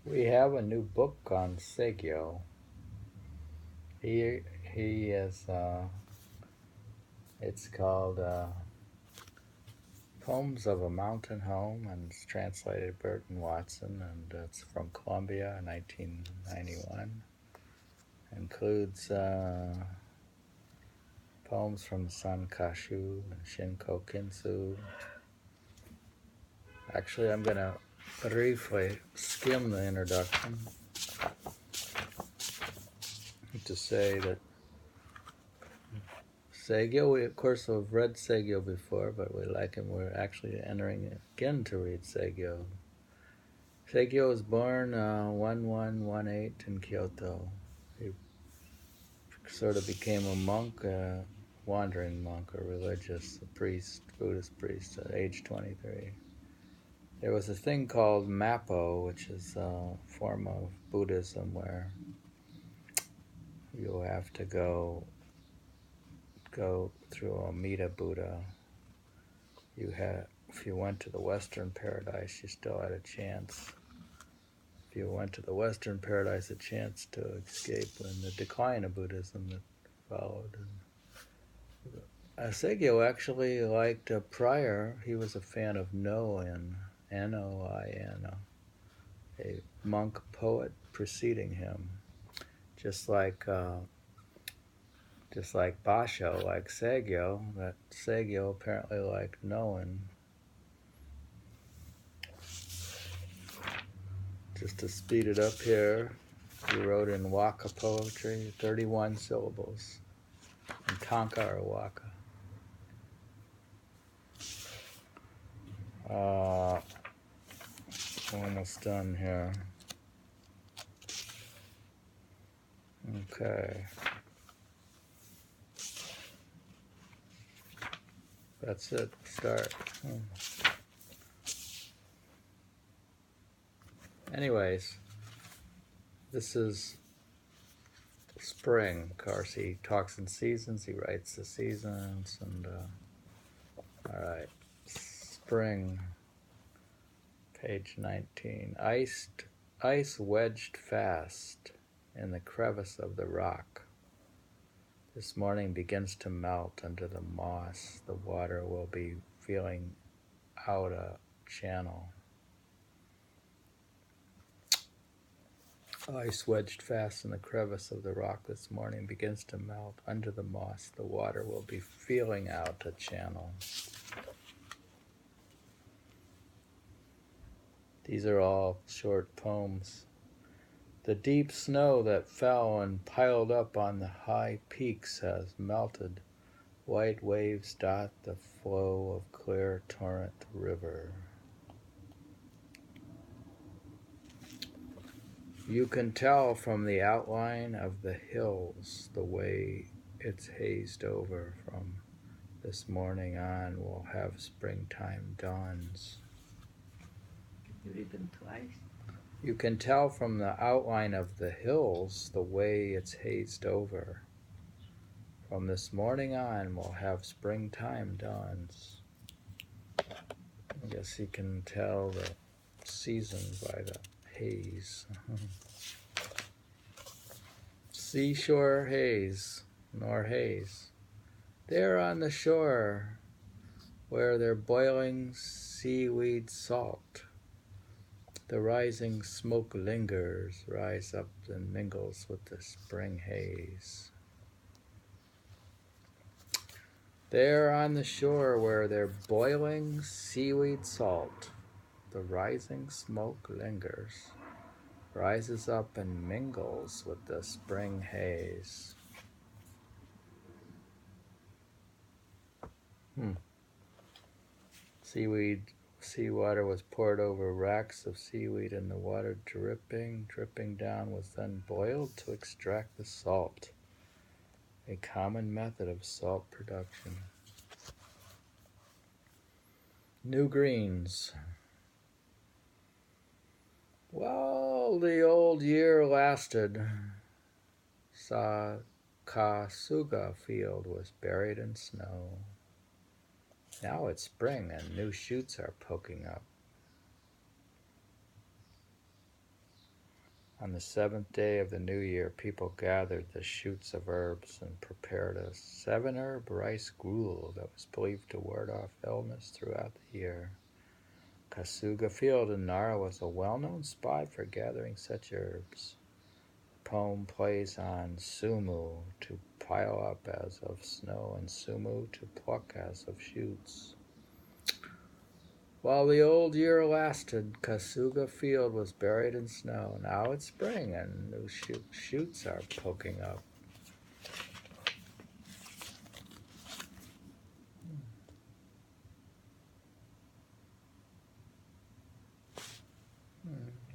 We have a new book on Saigyo. He is. It's called Poems of a Mountain Home, and it's translated Burton Watson, and it's from Columbia in 1991. Includes poems from Sankashu and Shinko Kinsu. Actually, I'm gonna briefly skim the introduction to say that Saigyo, we of course have read Saigyo before, but we like him. We're actually entering again to read Saigyo. Saigyo was born 1118 in Kyoto. He sort of became a monk, a wandering monk, a religious, a priest, Buddhist priest at age 23. There was a thing called Mappo, which is a form of Buddhism where you have to go through a Amida Buddha. If you went to the Western paradise, you still had a chance. If you went to the Western paradise, a chance to escape in the decline of Buddhism that followed. Saigyo actually liked prior. He was a fan of Noin, Noin, a monk poet preceding him, just like Basho, like Saigyo. That Saigyo apparently liked Noin. Just to speed it up here, he wrote in Waka poetry, 31 syllables, in Tanka or Waka. Almost done here. Okay. That's it. Start. Anyways, this is spring. Of course, he talks in seasons. He writes the seasons, and all right. Spring, page 19. Ice wedged fast in the crevice of the rock. This morning begins to melt under the moss. The water will be feeling out a channel. Ice wedged fast in the crevice of the rock this morning begins to melt under the moss. The water will be feeling out a channel. These are all short poems. The deep snow that fell and piled up on the high peaks has melted. White waves dot the flow of clear torrent river. You can tell from the outline of the hills the way it's hazed over. From this morning on, we'll have springtime dawns. You read them twice? You can tell from the outline of the hills the way it's hazed over. From this morning on, we'll have springtime dawns. I guess you can tell the season by the haze. Seashore haze, nor haze. There on the shore, where they're boiling seaweed salt, the rising smoke lingers, rise up and mingles with the spring haze. There on the shore, where they're boiling seaweed salt, the rising smoke lingers, rises up and mingles with the spring haze. Seawater was poured over racks of seaweed, and the water dripping down was then boiled to extract the salt, a common method of salt production. New greens. Well, the old year lasted. Sakasuga field was buried in snow. Now it's spring and new shoots are poking up. On the seventh day of the new year, people gathered the shoots of herbs and prepared a 7-herb rice gruel that was believed to ward off illness throughout the year. Kasuga Field in Nara was a well-known spot for gathering such herbs. The poem plays on sumu, to pile up as of snow, and sumu, to pluck as of shoots. While the old year lasted, Kasuga Field was buried in snow. Now it's spring and new shoots are poking up.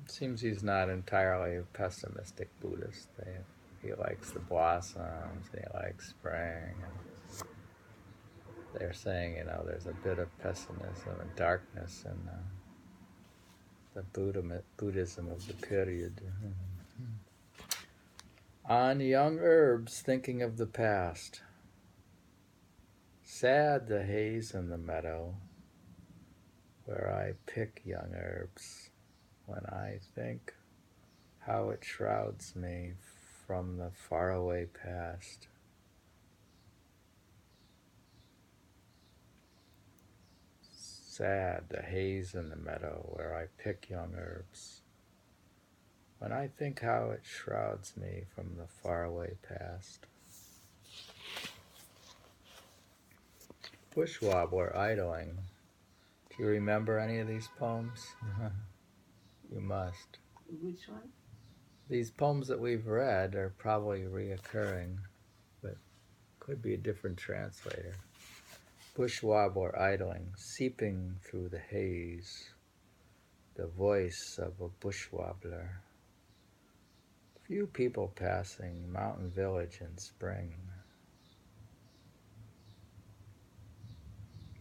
It seems he's not entirely a pessimistic Buddhist. He likes the blossoms, he likes spring. And they're saying, there's a bit of pessimism and darkness in the Buddhism of the period. On young herbs, thinking of the past. Sad the haze in the meadow, where I pick young herbs, when I think how it shrouds me from the faraway past. Sad the haze in the meadow, where I pick young herbs, when I think how it shrouds me from the faraway past. Bush Wobbler Idling. Do you remember any of these poems? You must. Which one? These poems that we've read are probably reoccurring, but could be a different translator. Bush Wobbler Idling, seeping through the haze, the voice of a bush wobbler. Few people passing, mountain village in spring.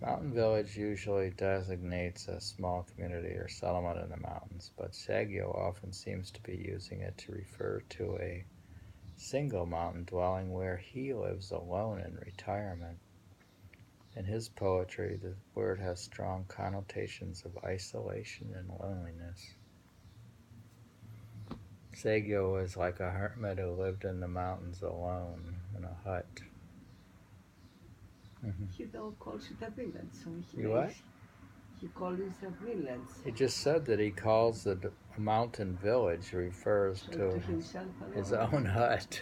Mountain village usually designates a small community or settlement in the mountains, but Saigyo often seems to be using it to refer to a single mountain dwelling where he lives alone in retirement. In his poetry, the word has strong connotations of isolation and loneliness. Saigyo was like a hermit who lived in the mountains alone in a hut. He don't call it a village. So What? He calls it a village. He just said that he calls the mountain village refers to himself alone. his own hut.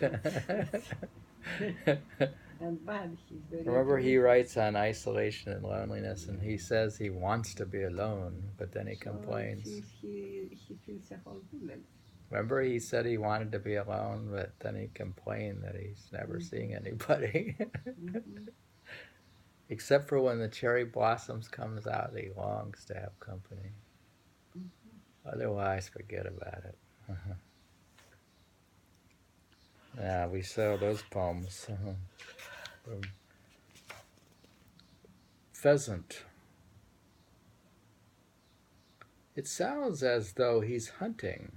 And bad, he's very Remember, he writes on isolation and loneliness, and he says he wants to be alone, but then he complains. He feels a whole village. Remember, he said he wanted to be alone, but then he complained that he's never seeing anybody. Except for when the cherry blossoms comes out, he longs to have company. Otherwise, forget about it. Yeah, we saw those poems. Pheasant. It sounds as though he's hunting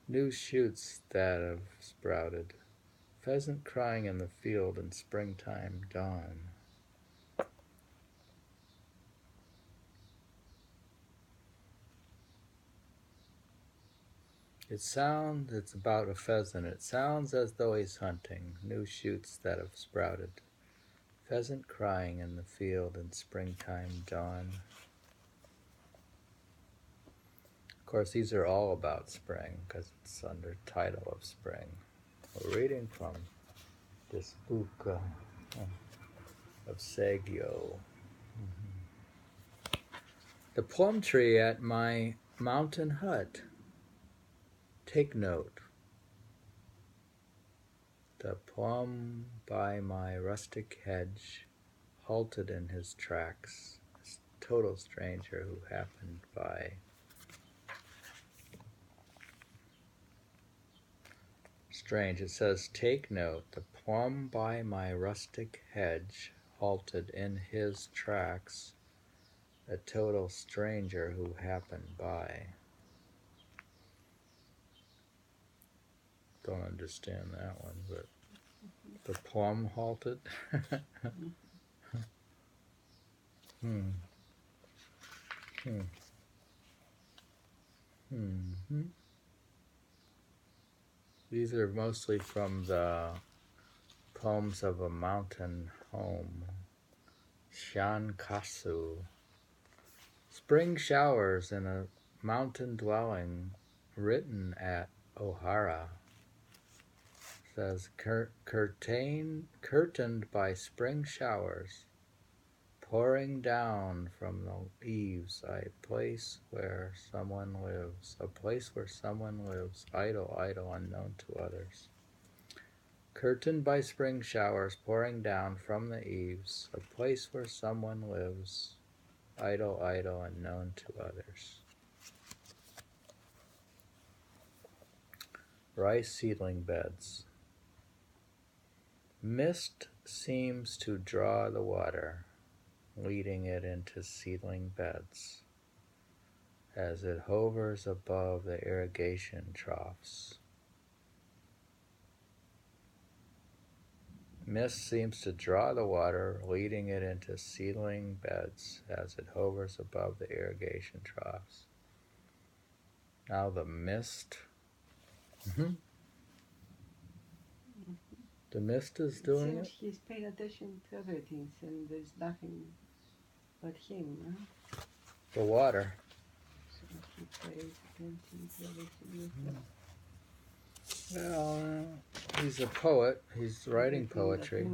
new shoots that have sprouted. Pheasant crying in the field in springtime dawn. It's about a pheasant. It sounds as though he's hunting new shoots that have sprouted. Pheasant crying in the field in springtime dawn. Of course, these are all about spring because it's under title of spring. We're reading from this book of Saigyo. The plum tree at my mountain hut. Take note. The plum by my rustic hedge halted in his tracks, a total stranger who happened by. Strange, it says, take note, the plum by my rustic hedge halted in his tracks, a total stranger who happened by. Don't understand that one, but the plum halted? These are mostly from the Poems of a Mountain Home, Shankasu. Spring showers in a mountain dwelling, written at Ohara. Says, curtained by spring showers, pouring down from the eaves, a place where someone lives, idle, idle, unknown to others. Curtained by spring showers pouring down from the eaves, a place where someone lives, idle, idle, unknown to others. Rice seedling beds. Mist seems to draw the water, leading it into seedling beds, as it hovers above the irrigation troughs. Mist seems to draw the water, leading it into seedling beds as it hovers above the irrigation troughs. Now the mist. The mist is doing it? He's paying attention to everything, and there's nothing but him. Huh? The water. So he pays attention to everything. Well, he's a poet. He's writing poetry.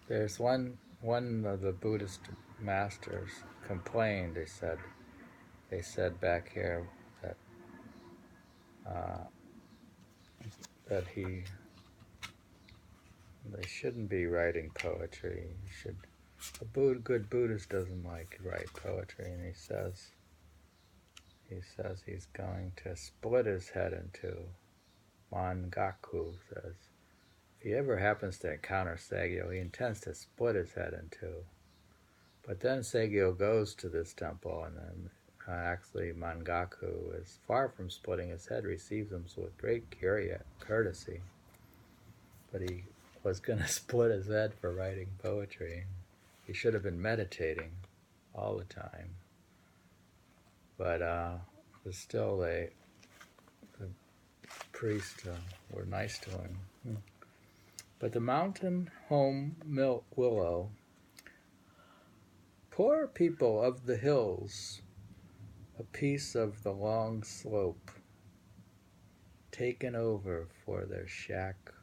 There's one of the Buddhist masters complained. They said back here that they shouldn't be writing poetry. A good Buddhist doesn't like to write poetry, and he says he's going to split his head in two. Mangaku says, if he ever happens to encounter Saigyo, he intends to split his head in two. But then Saigyo goes to this temple, and then actually Mangaku is far from splitting his head, receives him with great courtesy. But he was going to split his head for writing poetry. He should have been meditating all the time. But still, the priests were nice to him. But the mountain home willow, poor people of the hills, a piece of the long slope, taken over for their shack,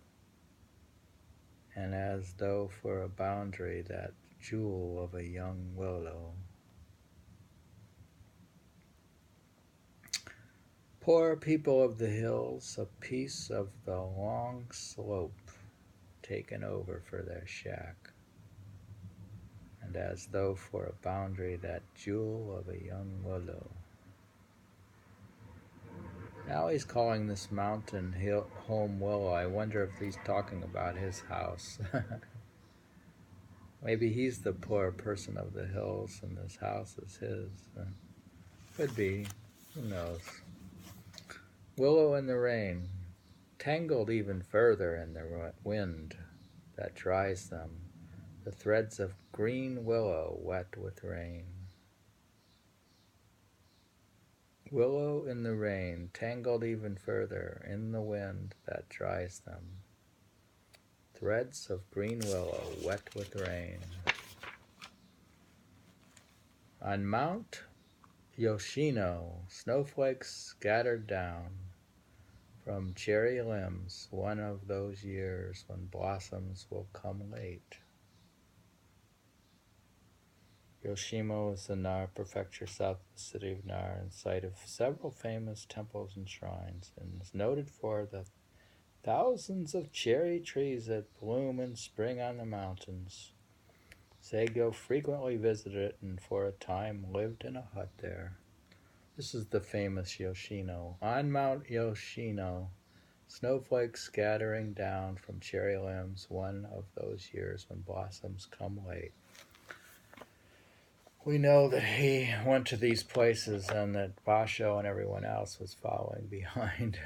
and as though for a boundary, that jewel of a young willow. Poor people of the hills, a piece of the long slope, taken over for their shack, and as though for a boundary, that jewel of a young willow. Now he's calling this mountain home willow. I wonder if he's talking about his house. Maybe he's the poor person of the hills and this house is his. Could be. Who knows? Willow in the rain, tangled even further in the wind that dries them, the threads of green willow wet with rain. Willow in the rain, tangled even further in the wind that dries them, threads of green willow wet with rain. On Mount Yoshino, snowflakes scattered down from cherry limbs, one of those years when blossoms will come late. Yoshino is in Nara Prefecture, south of the city of Nara, and site of several famous temples and shrines, and is noted for the thousands of cherry trees that bloom in spring on the mountains. Saigyo frequently visited it and for a time lived in a hut there. This is the famous Yoshino. On Mount Yoshino, snowflakes scattering down from cherry limbs, one of those years when blossoms come late. We know that he went to these places and that Basho and everyone else was following behind.